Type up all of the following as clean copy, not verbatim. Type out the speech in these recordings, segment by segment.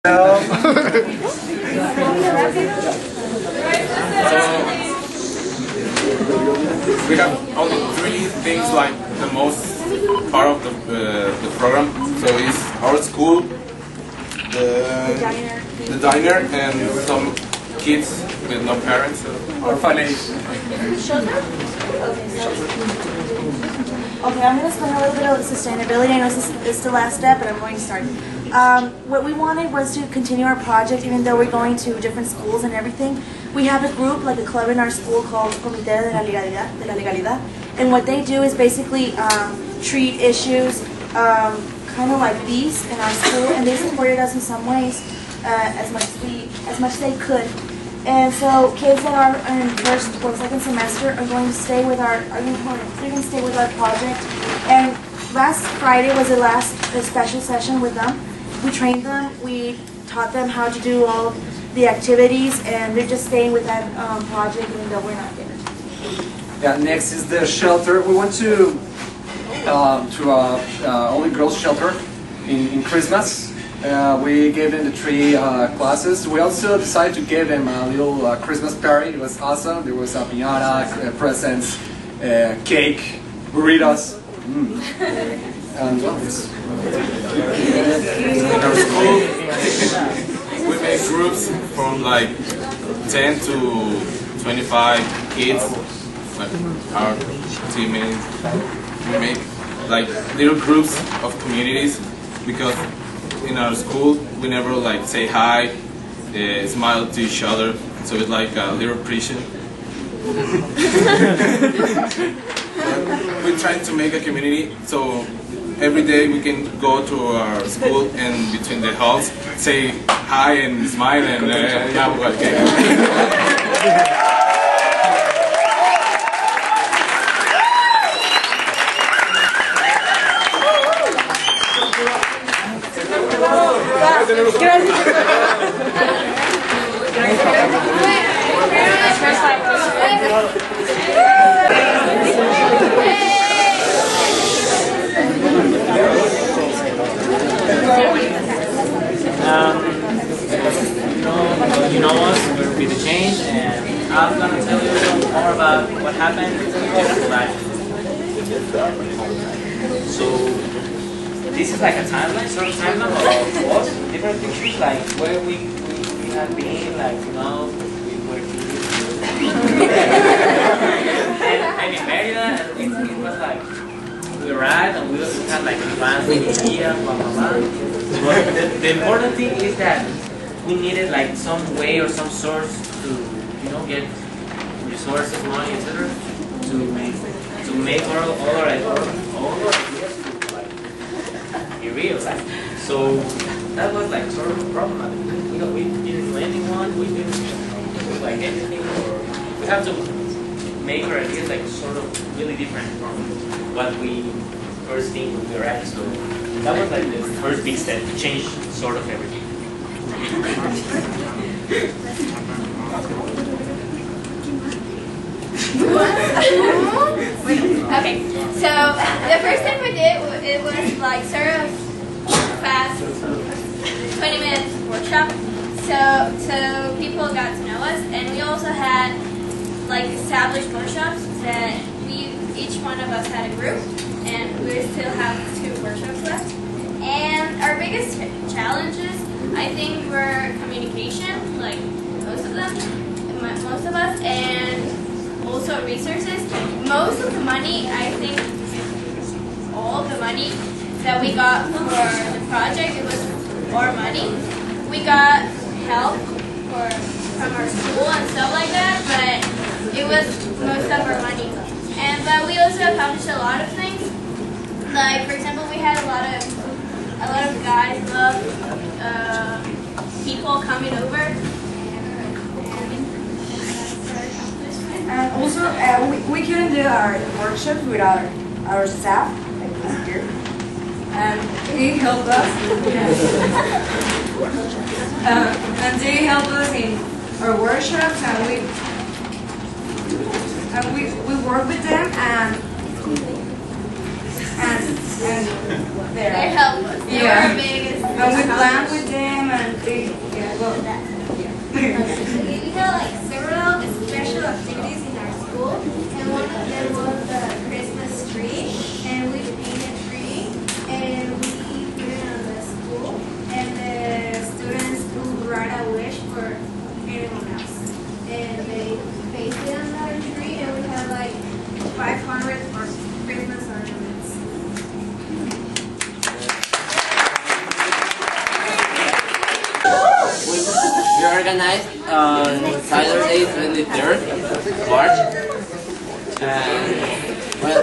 So we have only three things like the most part of the program. So it's our school, the diner, and some kids with no parents. Orphanage. Okay, I'm going to explain a little bit of sustainability. I know this is the last step, but I'm going to start. What we wanted was to continue our project, even though we're going to different schools and everything. We have a group, like a club in our school called Comité de la Legalidad. And what they do is basically treat issues kind of like these in our school, and they supported us in some ways as much as they could. And so kids that are in first or second semester are going to stay with our project. And last Friday was the last special session with them. We trained them, we taught them how to do all the activities, and they're just staying with that project even though we're not there. Yeah, next is the shelter. We went to only girls shelter in Christmas. We gave them the three classes. We also decided to give them a little Christmas party. It was awesome. There was a piñata, presents, cake, burritos. And well, in our school, we make groups from like 10 to 25 kids, like our teammates. We make like little groups of communities because in our school we never like say hi, smile to each other, so it's like a little prison. We're trying to make a community, so every day we can go to our school and between the halls say hi and smile and have a game. You know us, we'll be the change, and I'm going to tell you a little more about what happened in different life. So, this is like a timeline, sort of timeline of us, different pictures, like where we have been, like, you know, we were and in Merida, it was like, we arrived and we also had like advanced idea, blah, blah, blah. But the important thing is that we needed like some way or some source to, you know, get resources, money, etc. to make all our ideas like be real. So that was like sort of a problem. We didn't know anyone, we didn't do like anything, or we have to make our ideas like sort of really different from what we first think we were at. So that was like the first big step to change sort of everything. Okay, so the first thing we did, it was like sort of fast 20-minute workshop, so people got to know us, and we also had like established workshops that each one of us had a group, and we still have 2 workshops left. And our biggest challenges, I think, were communication, like most of us, and also resources. Most of the money, I think, all of the money that we got for the project, it was our money. We got help from our school and stuff like that, but it was most of our money. But we also accomplished a lot of things. Like, for example, we had a lot of guys love people coming over. And also, we couldn't do our workshops without our staff, like this here. And he helped us. And they helped us in our workshops, and we work with them, and and They there. help us. They were our biggest. And we plan with them and they, yeah, well, We had like several special activities in our school, and one of them was the Christmas tree, and we painted a tree, and we put it on the school, and the students could write a wish for anyone else, and they pasted on that tree, and we had like 500 for Christmas ornaments. We organized on Saturday, 23rd March. Well,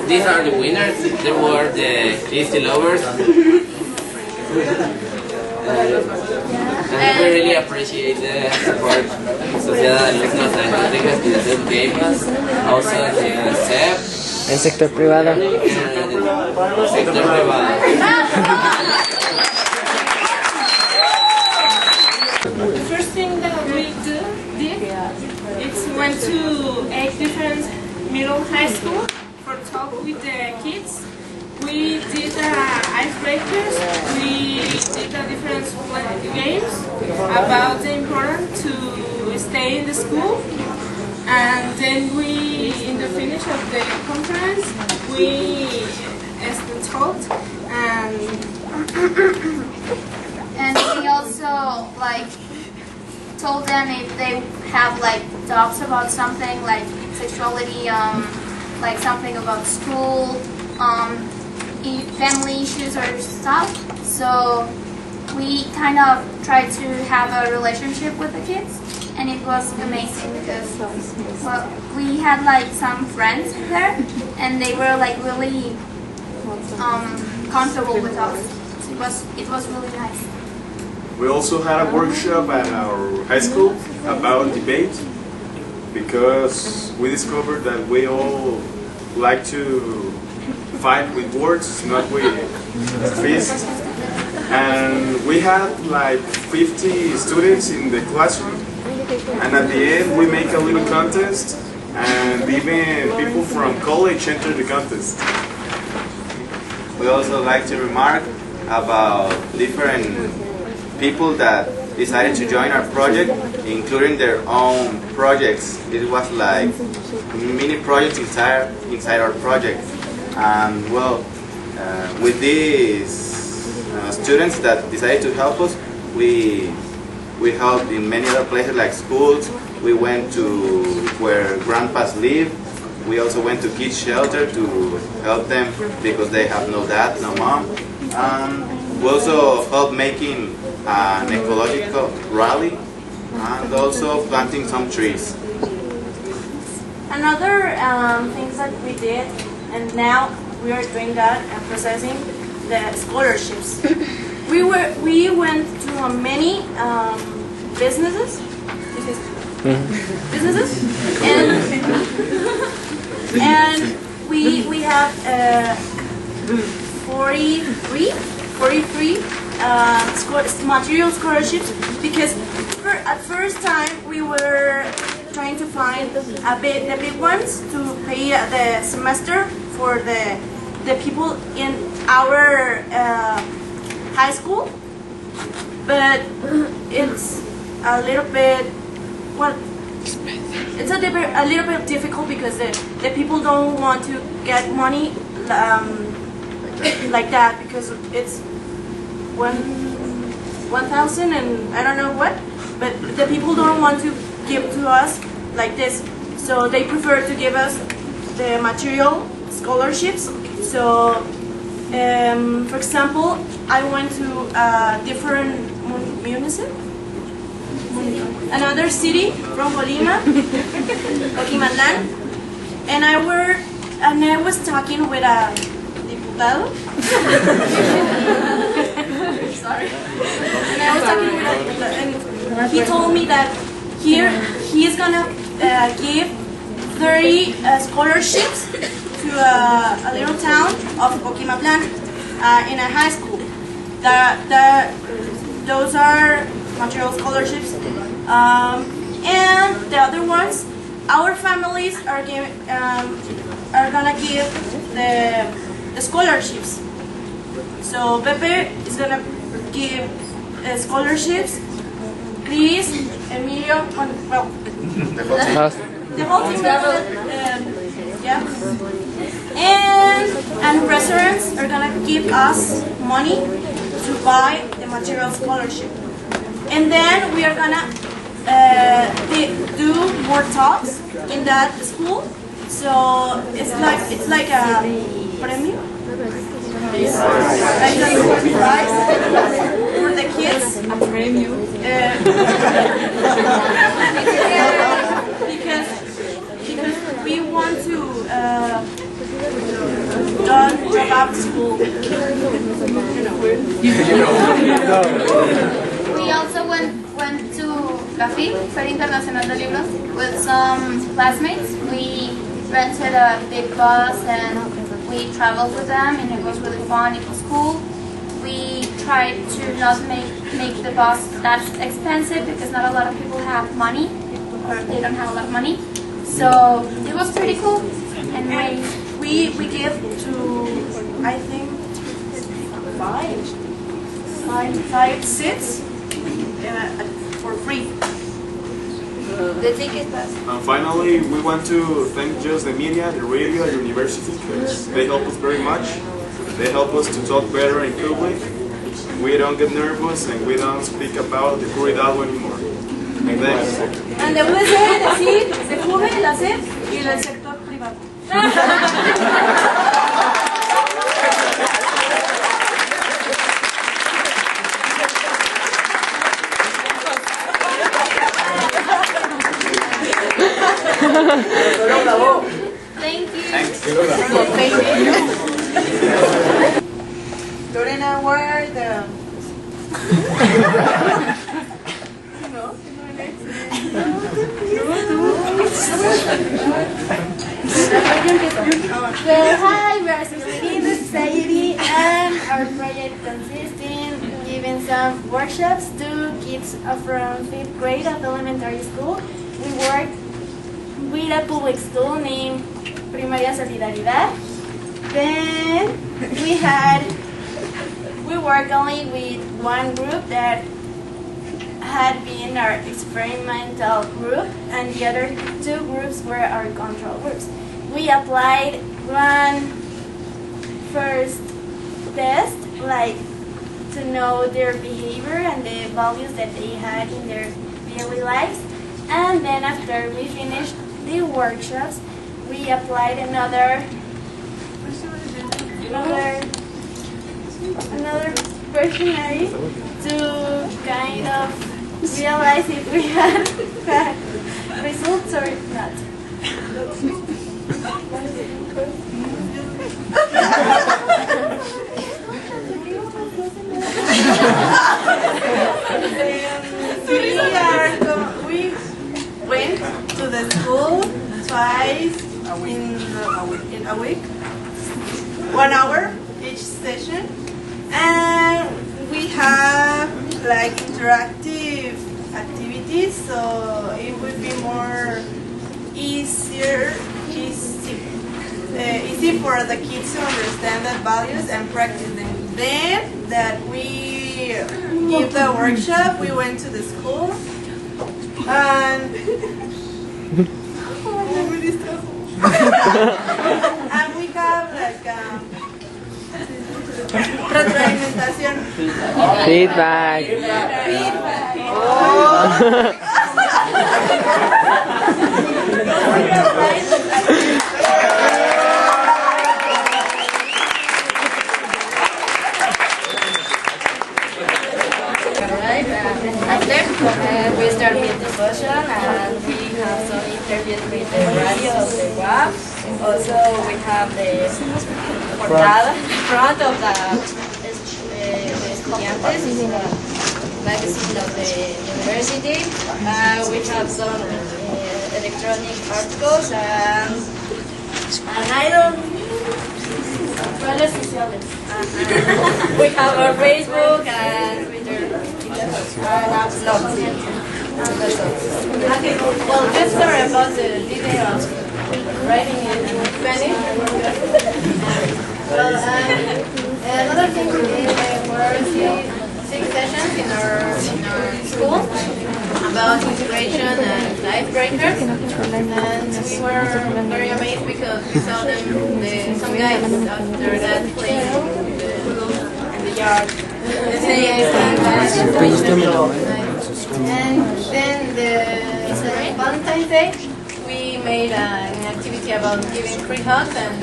these are the winners. They were the Easy Lovers. And we really appreciate the support Sociedad de Alumnos Artísticas que ustedes gave us. Also the SEP. El sector privado. El sector privado. The first thing that we did is went to 8 different middle high school for talk with the kids. We did icebreakers. We did different games about the importance to stay in the school. And then we, in the finish of the conference, we talked And we also like told them if they have like doubts about something like sexuality, like something about school, family issues or stuff. So we kind of tried to have a relationship with the kids, and it was amazing because well, we had like some friends there, and they were like really comfortable with us. It was really nice. We also had a workshop at our high school about debate because we discovered that we all like to fight with words, not with fists. And we had like 50 students in the classroom, and at the end we make a little contest, and even people from college enter the contest. We also like to remark about different people that decided to join our project, including their own projects. It was like mini projects inside our project. And well, with these students that decided to help us, we helped in many other places like schools. We went to where grandpas live. We also went to kids shelter to help them because they have no dad, no mom. We also helped making an ecological rally and also planting some trees. Another things that we did, and now we are doing that and processing the scholarships. We went to many businesses, and we have 43 material scholarships, because at first time we were trying to find the big ones to pay the semester for the people in our high school, but it's a little bit, well, it's a little bit difficult because the people don't want to get money like that, because it's 1,000 and I don't know what, but the people don't want to give to us like this, so they prefer to give us the material scholarships. So for example, I went to a different municipality, another city from Colima, Coquimatlán, and I was talking with a diputado. Sorry. And I was talking with a diputado, and he told me that here he's gonna give 30 scholarships to a little town of Coquimatlán in a high school. Those are material scholarships, and the other ones, our families are giving. are gonna give the scholarships. So Pepe is gonna give scholarships. Chris, Emilio, well, the whole team. Yeah. And restaurants are gonna give us money to buy the material scholarship. And then we are gonna do more talks in that school. So it's like a premio. Like a prize for the kids. A premio. Because we want to don't drop out school. We also went to CAFI, Feria Internacional de Libros, with some classmates. We rented a big bus and we traveled with them, and it was really fun. It was cool. We tried to not make the bus that expensive because not a lot of people have money, or they don't have a lot of money. So it was pretty cool. And we give to, I think, five seats for free. the ticket bus. And finally, we want to thank just the media, the radio, the university, because they help us very much. They help us to talk better in public. We don't get nervous and we don't speak about the curidad anymore. Thanks. And the UDC, the CID, the JUVE, la SEP y el sector privado. Thank you. Thank you. Lorena, what are the... Well, hi, we are celebrating the society, and our project consists in giving some workshops to kids from 5th grade of elementary school. We work with a public school named Primaria Solidaridad. Then we worked only with one group that had been our experimental group, and the other two groups were our control groups. We applied one first test, like to know their behavior and the values that they had in their daily lives. And then after we finished the workshops, we applied another questionnaire to kind of realize if we had results or not. We went to the school twice in a week, 1 hour each session, and we have like interactive activities, so it would be more easy for the kids to understand the values and practice them. Then that we give the workshop, we went to the school and and we have like retroalimentación. Feedback. After we start with the session, and we have some interviews with the radio of the web. Also, we have the portada front of the estudiantes in the magazine of the university. We have some electronic articles and I don't. Redes sociales. We have our Facebook and Twitter. That's all. Okay, well, just sorry about the details. writing in Spanish. Well, another thing we did were 6 sessions in our school about integration and icebreakers, and we were very amazed because we saw some guys after that playing in the yard. And then the Valentine's Day, we made an activity about giving free hugs and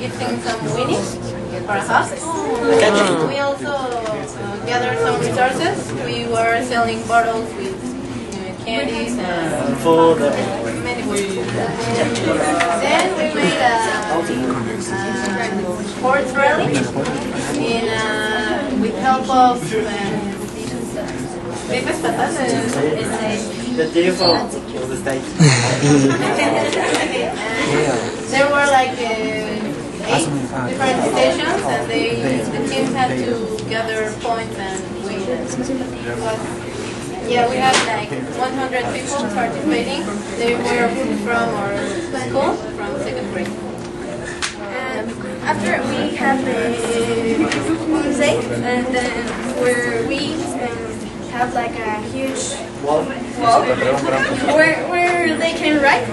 gifting some winnies for a hug. We also gathered some resources. We were selling bottles with candies and food. Many food. Then we made a sports rally with help of The chief of the state. There were like 8 different stations, and the teams had to gather points and win. Yeah, we had like 100 people participating. They were from our school, from 2nd grade. After we had the music, and then where we have like a huge wall where they can write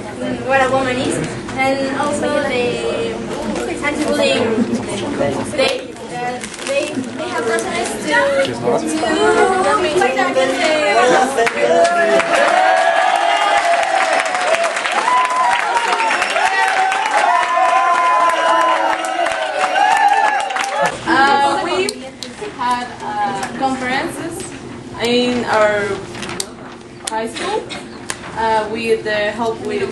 what a woman is, and also the anti-bullying they have process We had conferences in our high school with the help with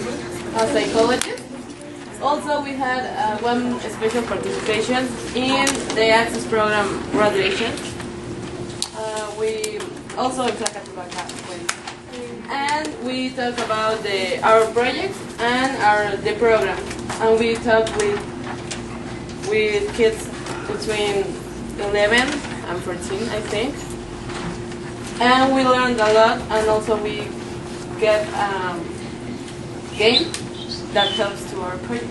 a psychologist. Also, we had one special participation in the Access program graduation. We also and we talk about our project and the program, and we talk with kids between 11 and 14, I think. And we learned a lot, and also we get a game that helps to our project.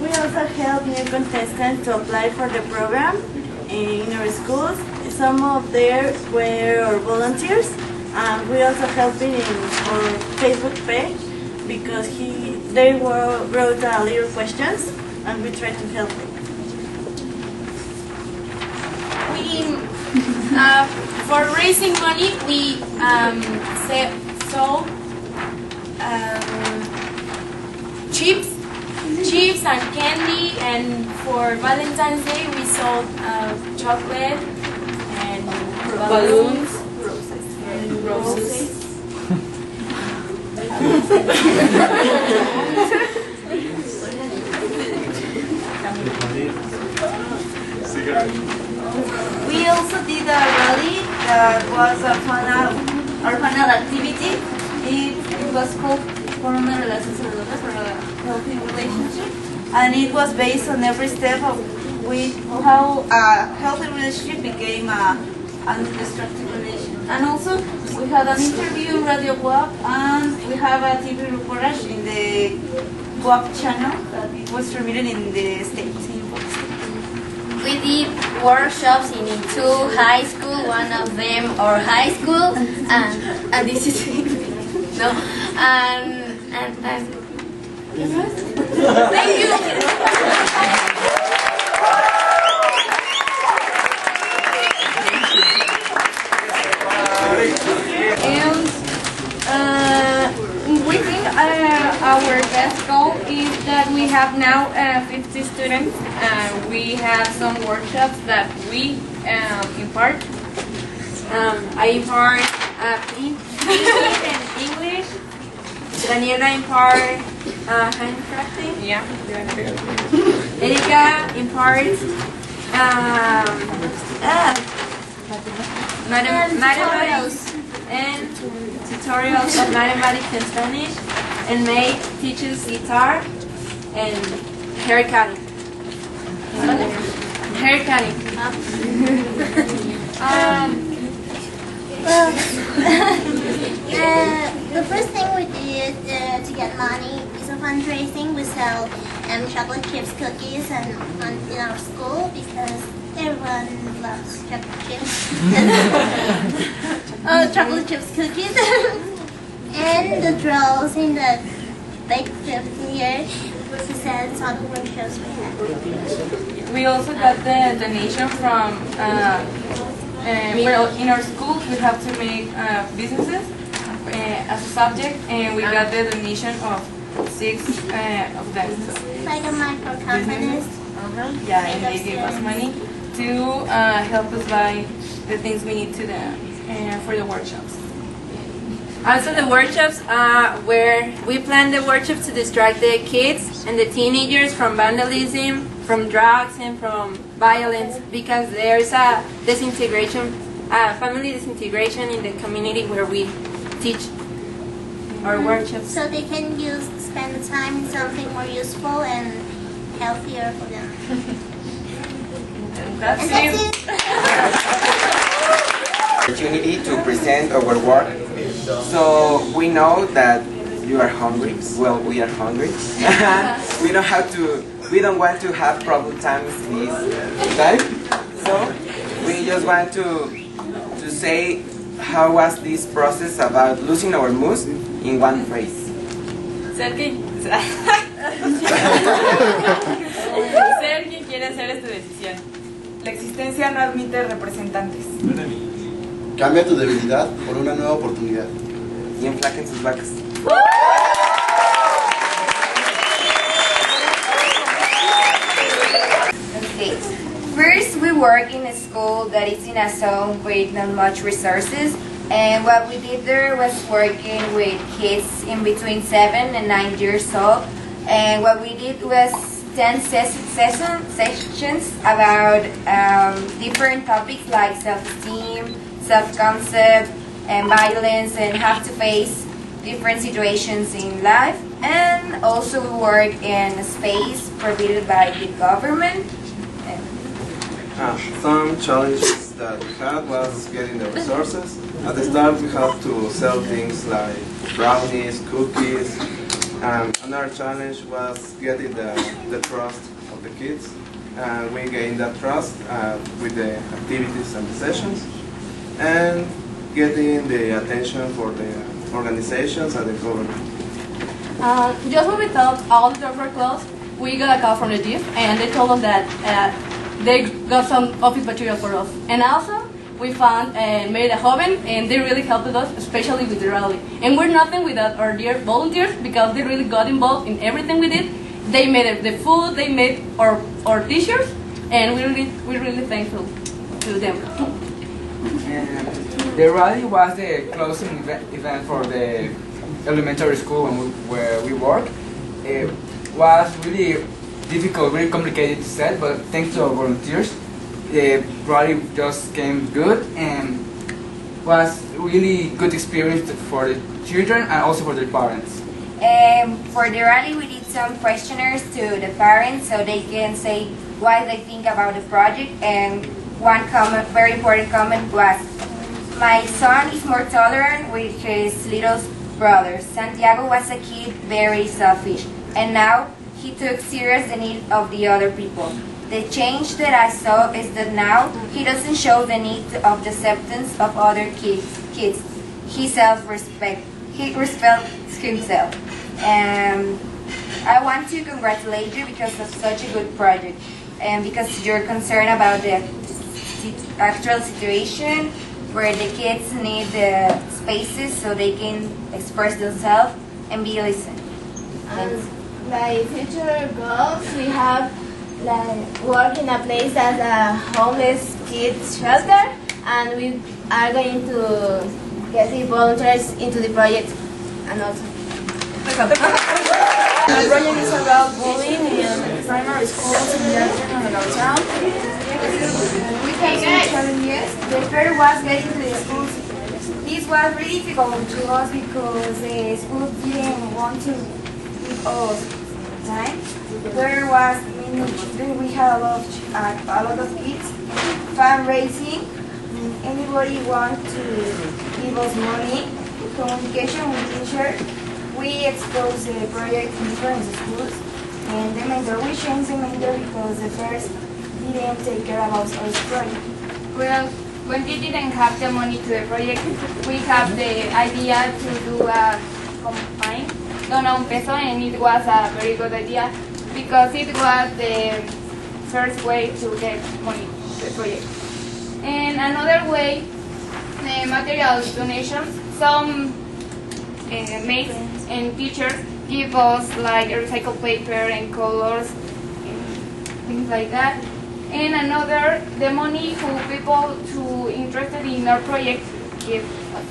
We also help new contestants to apply for the program in our schools. Some of them were our volunteers, and we also helped in our Facebook page because they wrote little questions, and we tried to help them. For raising money, we sold chips and candy, and for Valentine's Day we sold chocolate and balloons, roses. We also did a rally that was our final activity. It was called for a healthy relationship, and it was based on every step of how a healthy relationship became an destructive relation. And also we had an interview on Radio Guap, and we have a TV reportage in the Guap channel that it was transmitted in the States. We did workshops in 2 high school, one of them our high school, and this is no, and thank you. And we think our best goal is that we have now 50 students. We have some workshops that we impart. I impart English. Daniela impart handcrafting. Yeah. Erika imparts mathematics and tutorials of mathematics and Spanish. And May teaches guitar and hair cutting. Hair cutting. The first thing we did to get money sell chocolate chips cookies in our school because everyone loves chocolate chips. Chocolate chips cookies. And the drills in the bake here to sell some workshops we had. We also got the donation from, in our school we have to make businesses as a subject, and we got the donation of 6 of them. Like a micro companies. Yeah, and they gave us money to help us buy the things we need for the workshops. Also, the workshops where we plan the workshops to distract the kids and the teenagers from vandalism, from drugs, and from violence, because there's a disintegration, family disintegration in the community where we teach our workshops. So they can spend the time in something more useful and healthier for them. And that's it. Opportunity to present our work. So we know that you are hungry. Well, we are hungry. we don't want to have problem times this time. So we just want to say how was this process about losing our mood in one phrase. Ser quien quiere hacer es tu decisión. La existencia no admite representantes. Cambia tu debilidad por una nueva oportunidad. Y enflaquen sus vacas. Okay. First, we work in a school that is in a zone with not much resources, and what we did there was working with kids in between 7 and 9 years old, and what we did was 10 sessions about different topics like self-esteem, self-concept, and violence, and have to face different situations in life. And also we work in a space provided by the government. Some challenges that we had was getting the resources. At the start we had to sell things like brownies, cookies, and another challenge was getting the trust of the kids. And we gained that trust with the activities and the sessions, and getting the attention for the organizations and the government. Just when we thought all the doors were closed, we got a call from the chief, and they told us that they got some office material for us. And also, we found Mary Joven, and they really helped us, especially with the rally. And we're nothing without our dear volunteers, because they really got involved in everything we did. They made the food, they made our t-shirts, and we're really thankful to them. The rally was the closing event for the elementary school where we work. It was really difficult, very complicated to set, but thanks to our volunteers, the rally just came good and was really good experience for the children and also for their parents. For the rally, we did some questionnaires to the parents so they can say what they think about the project, and one comment, very important comment was, my son is more tolerant with his little brother. Santiago was a kid very selfish, and now he took serious the need of the other people. The change that I saw is that now he doesn't show the need of the acceptance of other kids. He respects himself. I want to congratulate you because of such a good project, and because you're concerned about the actual situation where the kids need the spaces so they can express themselves and be listened. My future goals, we have work in a place as a homeless kids shelter, and we are going to get the volunteers into the project and also. The project is about bullying in primary schools in the and around town. The first was getting to the schools. This was really difficult to us because the school didn't want to give us time. There was many children. We had a lot of kids. Fundraising. Anybody want to give us money? Communication with teachers. We expose the project in different schools. And the mentor, we changed the mentor because the first didn't take care about our project. Well, when we didn't have the money to the project, we have the idea to do a campaign, dona un peso, and it was a very good idea because it was the first way to get money to the project. And another way, the material donations. Some mates and teachers give us like recycled paper and colors and things like that. And another, the money who people who interested in our project give us.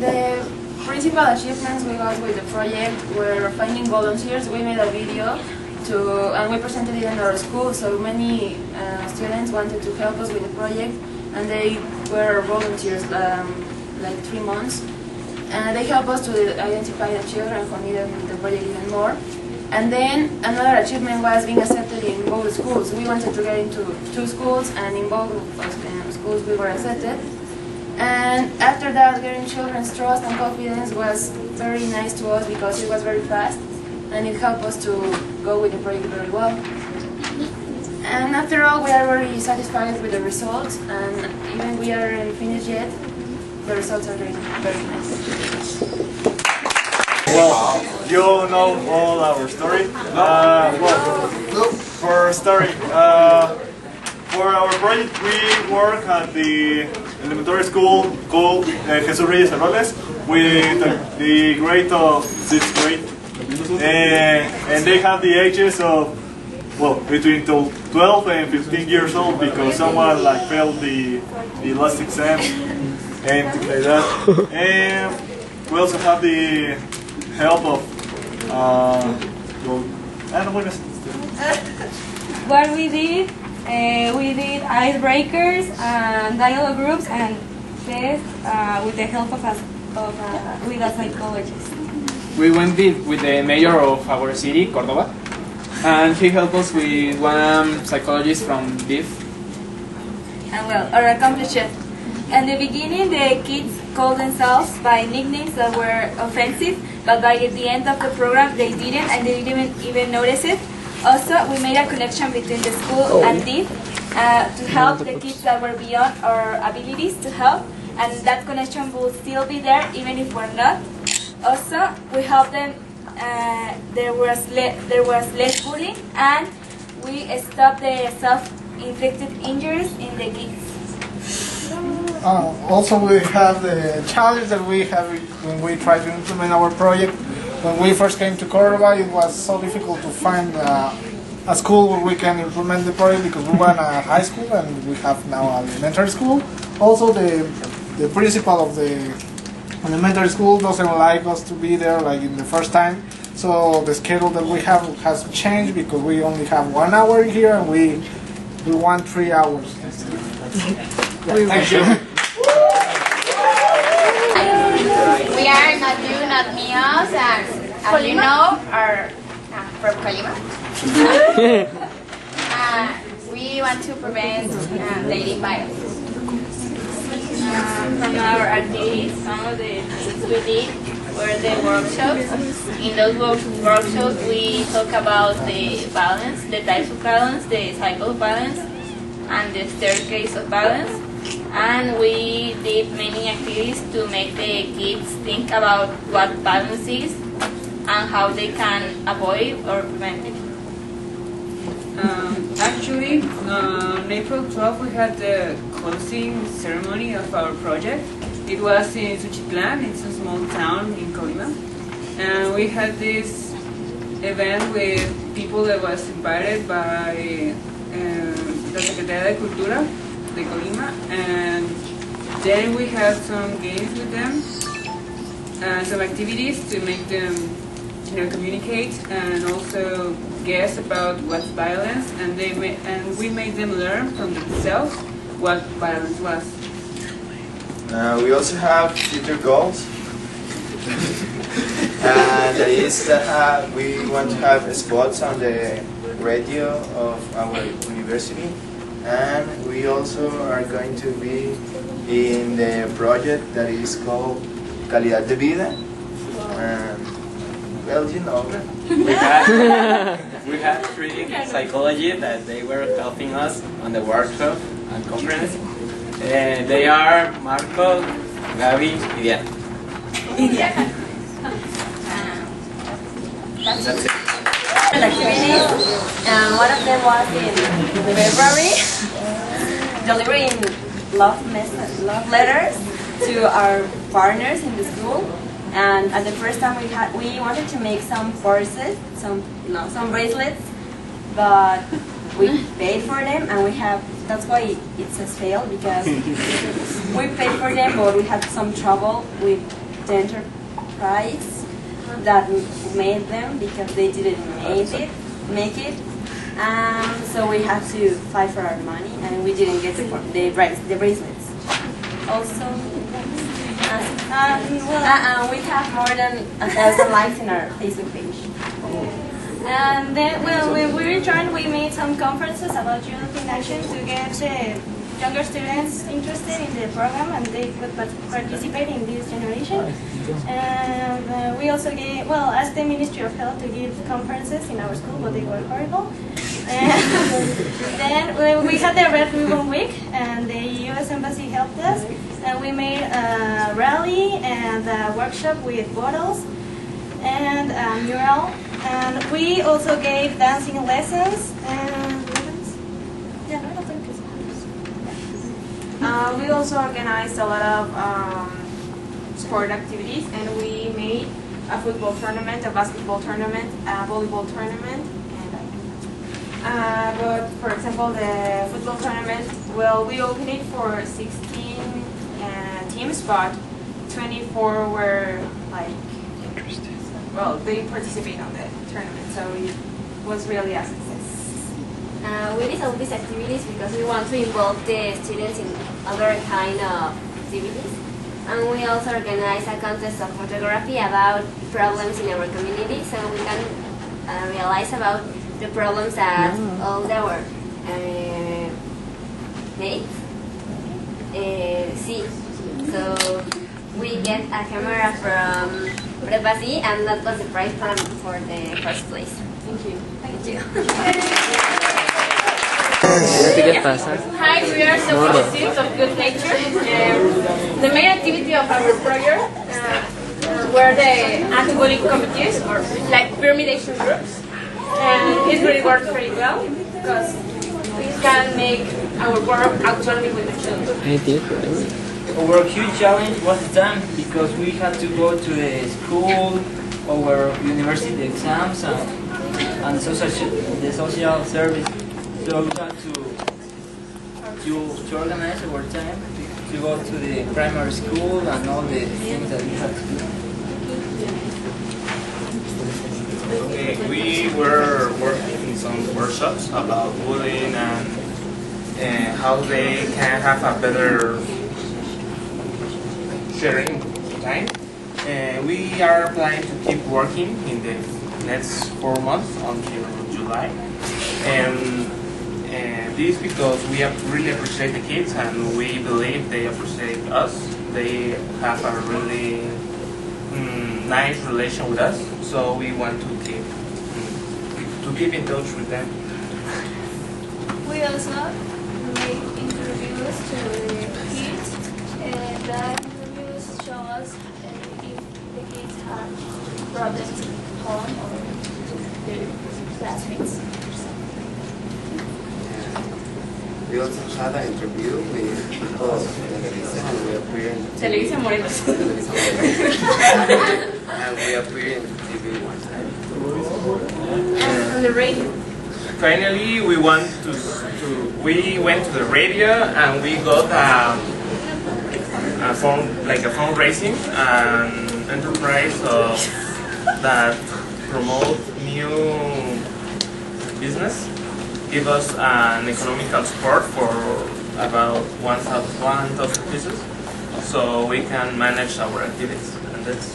The principal achievements we got with the project were finding volunteers. We made a video and we presented it in our school, so many students wanted to help us with the project, and they were volunteers like 3 months. And they helped us to identify the children who needed the project even more. And then another achievement was being accepted in both schools. We wanted to get into 2 schools, and in both schools we were accepted. And after that, getting children's trust and confidence was very nice to us because it was very fast, and it helped us to go with the project very well. And after all, we are very satisfied with the results, and even we aren't finished yet, the results are very nice. Well, you know all our story. For story, for our project, we work at the elementary school called Jesus Reyes Arroles with the grade of 6th grade, and they have the ages of between 12 and 15 years old because someone like failed the last exam and things like that. And we also have the help of What we did icebreakers and dialogue groups and tests with the help of with a psychologist. We went with the mayor of our city, Córdoba, and he helped us with one psychologist from DIF. And well, our accomplishments. In the beginning, the kids called themselves by nicknames that were offensive, but by the end of the program, they didn't, and they didn't even notice it. Also, we made a connection between the school and DIF to help the kids that were beyond our abilities to help, and that connection will still be there even if we're not. Also, we helped them. There was less bullying, and we stopped the self-inflicted injuries in the kids. Also, we have the challenge that we have when we try to implement our project. When we first came to Córdoba, it was so difficult to find a school where we can implement the project because we were in a high school and we have now an elementary school. Also, the principal of the elementary school doesn't like us to be there like in the first time. So the schedule that we have has changed because we only have 1 hour here and we want 3 hours. Thank you. We are not you, not meos, and as you know, are from Colima. We want to prevent dating violence. From our activities, some of the things we did were the workshops. In those workshops, we talk about the violence, the types of violence, the cycle of violence, and the staircase of violence. And we did many activities to make the kids think about what violence is and how they can avoid or prevent it. Actually, on April 12th we had the closing ceremony of our project. It was in Suchitlan, it's a small town in Colima. And we had this event with people that was invited by the Secretaría de Cultura de Colima, and then we had some games with them, some activities to make them communicate and also guess about what's violence, and we made them learn from themselves what violence was. We also have future goals, and that is that we want to have spots on the radio of our university, and we also are going to be in the project that is called Calidad de Vida. Well, you know. We had three psychology that they were helping us on the workshop and conference. They are Marco, Gabi, and Diana. That's it. Activities. One of them was in February, delivering love letters to our partners in the school. And at the first time we wanted to make some purses, some bracelets, but we paid for them, and that's why it says fail, because we paid for them, but we had some trouble with the enterprise that made them, because they didn't make it. So we had to fight for our money, and we didn't get the bracelets. Also, we have more than 1,000 likes in our Facebook page. And then, well, when we returned, we made some conferences about youth in action to get the younger students interested in the program, and they could participate in this generation. And we also asked the Ministry of Health to give conferences in our school, but they were horrible. And then we had the Red Ribbon Week, and the U.S. Embassy helped us, and we made a rally and a workshop with bottles and a mural. And we also gave dancing lessons and we also organized a lot of sport activities, and we made a football tournament, a basketball tournament, a volleyball tournament. But for example, the football tournament, well, we opened it for 16 teams, but 24 were like, well, they participate on the tournament, so it was really a success. We did all these activities because we want to involve the students in other kind of activities. And we also organize a contest of photography about problems in our community, so we can realize about the problems that all our mates see. So we get a camera from Prepasi, and that was the prize for the first place. Thank you. Thank you. Hi, we are substitutes of good nature. The main activity of our project were the anti-bullying committees, or like pyramidation groups. And it really worked very well, because we can make our work autonomy with the children. Our huge challenge was done because we had to go to the school, our university exams, and the social service. So we had to organize our time to go to the primary school and all the things that we had to do. Okay, we were working in some workshops about bullying and how they can have a better sharing time. We are planning to keep working in the next 4 months until July. And this because we really appreciate the kids, and we believe they appreciate us. They have a really nice relation with us, so we want to keep in touch with them. We also made interviews to the kids, and the interviews show us if the kids have problems at home or their classmates. We also had an interview with people of Televisa, and we appear in Televisa Morelos. and we appear in TV one time. And on the radio. Finally, we went to the radio, and we got a fundraising an enterprise that promote new business. Give us an economical support for about 1,000 pieces, so we can manage our activities. And that's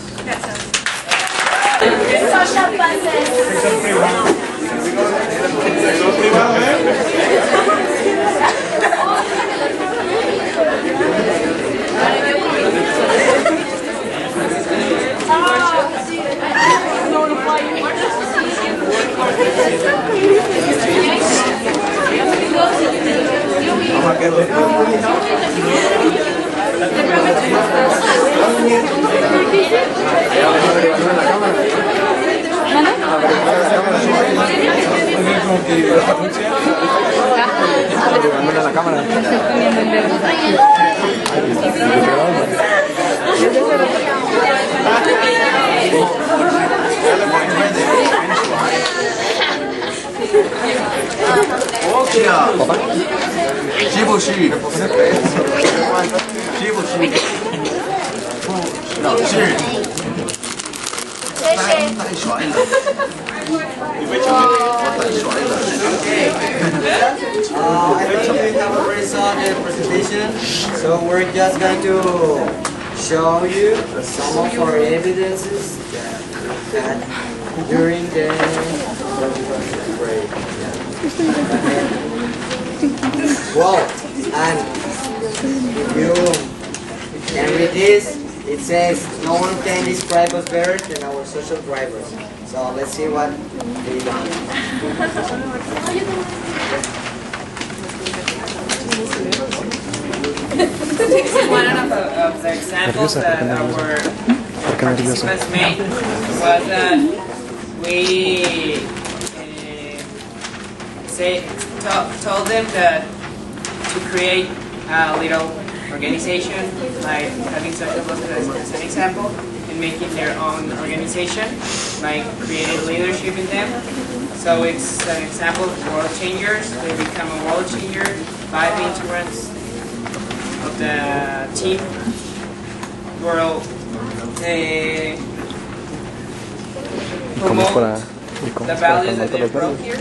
Social buses. I think we have already saw the presentation, so we're just going to show you some of our evidences that we had during the break. Well, and if you can read this, it says no one can describe us better than our social drivers. So let's see what they done. This is one of the examples that our participants made was that we told them that to create a little organization, like having social workers as an example, and making their own organization, like creating leadership in them. So it's an example of world changers. They become a world changer by the integrants of the team. World promote the values that they brought here.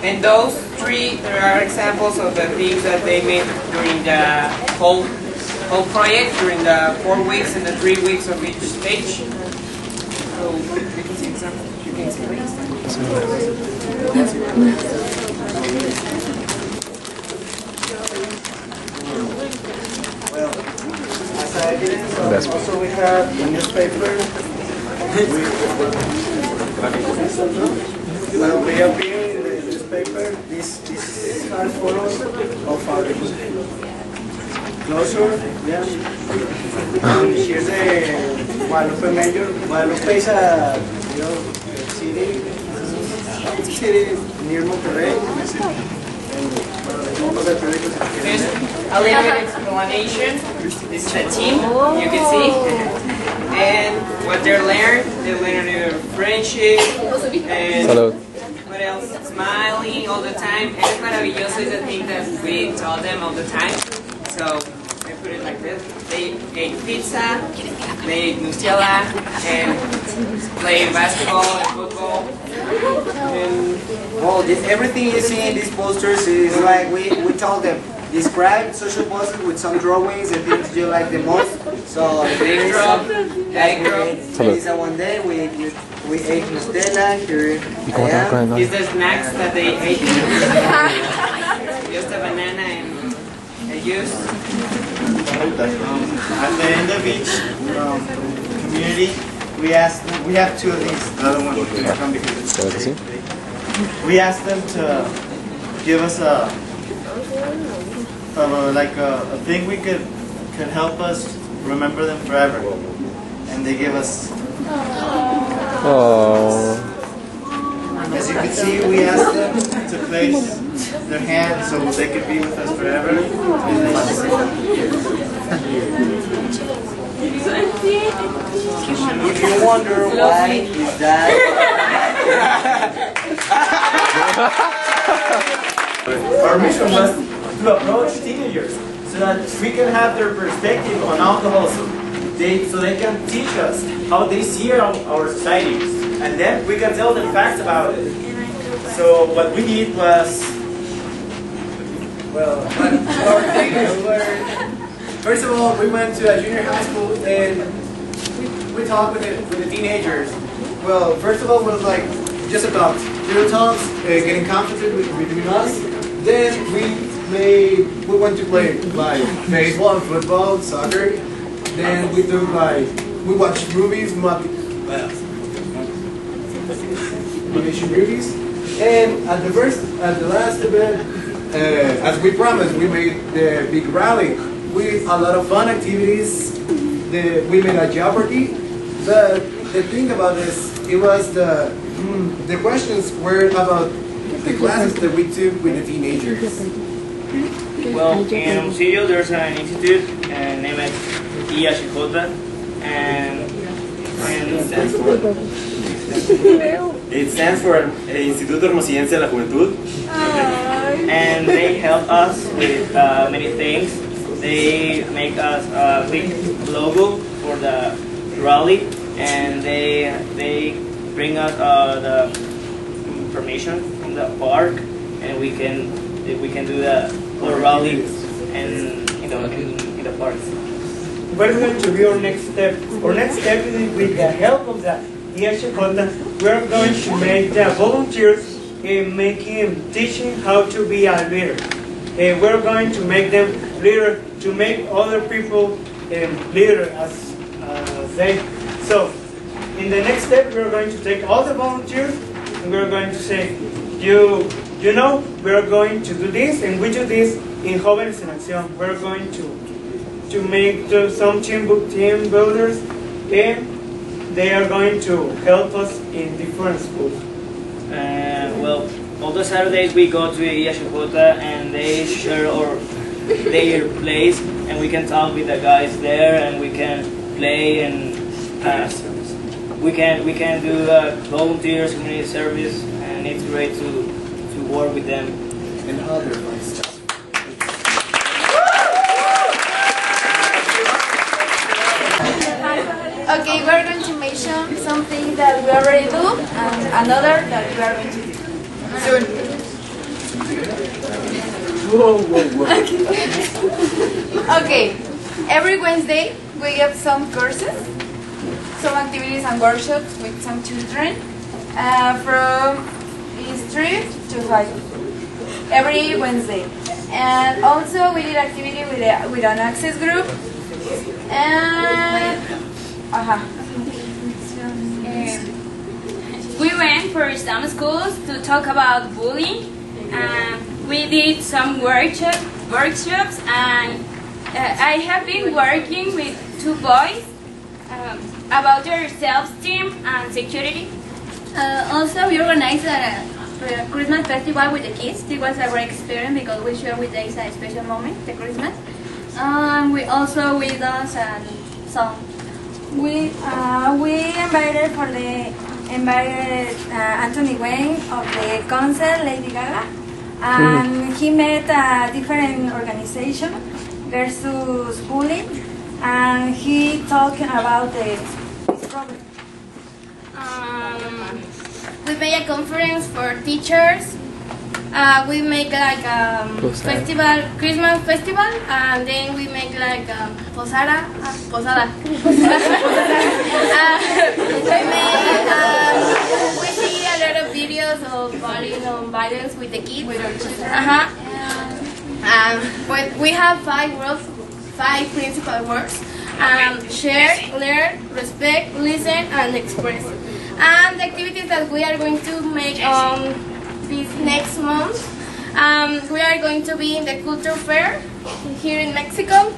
And those three, there are examples of the things that they made during the whole project, during the 4 weeks and the 3 weeks of each stage. So you can see examples. You can see please. Well, as evidence, also we have a newspaper. Well, we appear in the newspaper. This are photos of our closure. Yeah. And here's the Guadalupe Major. Guadalupe is a city near Monterrey. There's a little bit explanation. This is the team, you can see. And what they learn friendship and what else? Smiling all the time. And it's maravilloso is the thing that we tell them all the time. So I put it like this. They ate pizza, they ate Nutella, and play basketball and football. And well, everything you see in these posters is like we told them. Describe social posters with some drawings and things you like the most. So there is some like we ate pizza one day, we ate Nutella, here is the snacks that they ate. Just a banana and a juice. At the end of each community, we have two of these. The other one will come because it's we asked them to give us a thing we could help us remember them forever, and they give us. As you can see, we asked them to place their hand so they could be with us forever. If you wonder why is that. Our mission was to approach teenagers so that we can have their perspective on alcoholism, so they can teach us how they see our society, and then we can tell them facts about it. So what we did was, well, our thing was, first of all, we went to a junior high school and we talked with the teenagers. Well, first of all, it was like just about little talks, getting comfortable between us. Then we went to play like baseball and football, soccer. Then we watched movies, animation movies. And at the last event, as we promised, we made the big rally with a lot of fun activities. We made a Jeopardy. The thing about this, it was the questions were about the classes that we took with the teenagers. Well, in Hermosillo there's an institute named IHJ, and it stands for Instituto Hermosillense de la Juventud. And they help us with many things. They make us a big logo for the rally, and they bring us the information from the park, and we can we can do the rally and in the parks. What is going to be our next step? Our next step is with the help of the EHJ, we are going to make the volunteers teaching how to be a leader. We're going to make them leader to make other people leader as they. So in the next step, we're going to take all the volunteers and we're going to say, you know, we're going to do this and we do this in Jovenes en Accion. We're going to make some team builders and they are going to help us in different schools. Well, all the Saturdays we go to Iyashikota and they share their place and we can talk with the guys there and we can play and we can do volunteers, community service, and it's great to work with them. And other fun stuff. Okay, we're going to mention something that we already do and another that we are going to do soon. Okay, every Wednesday we have some courses, some activities and workshops with some children from history to life every Wednesday. And also we did activity with an access group and we went for some schools to talk about bullying. We did some workshops, and I have been working with 2 boys about their self-esteem and security. Also, we organized a Christmas festival with the kids. It was a great experience because we share with them a special moment, the Christmas. We also we dance and song. We invited Anthony Wayne of the concert Lady Gaga, and he met a different organization versus bullying, and he talking about this problem. We made a conference for teachers. We make like festival, Christmas festival, and then we make like posada. We see a lot of videos of violence with the kids. But we have 5 principal words: share, learn, respect, listen, and express. And the activities that we are going to make this next month, we are going to be in the culture fair here in Mexico.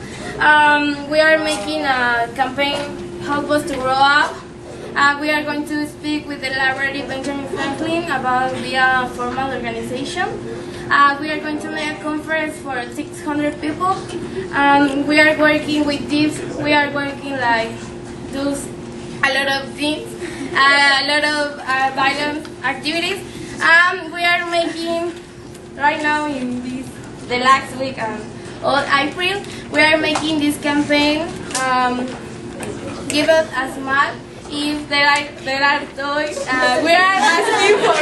We are making a campaign, Help Us to Grow Up. We are going to speak with the library Benjamin Franklin about the formal organization. We are going to make a conference for 600 people. We are working with this. We are working like those a lot of things, a lot of violent activities. We are making right now in the last week of April. We are making this campaign. Give us a smile if there are toys. We are asking for.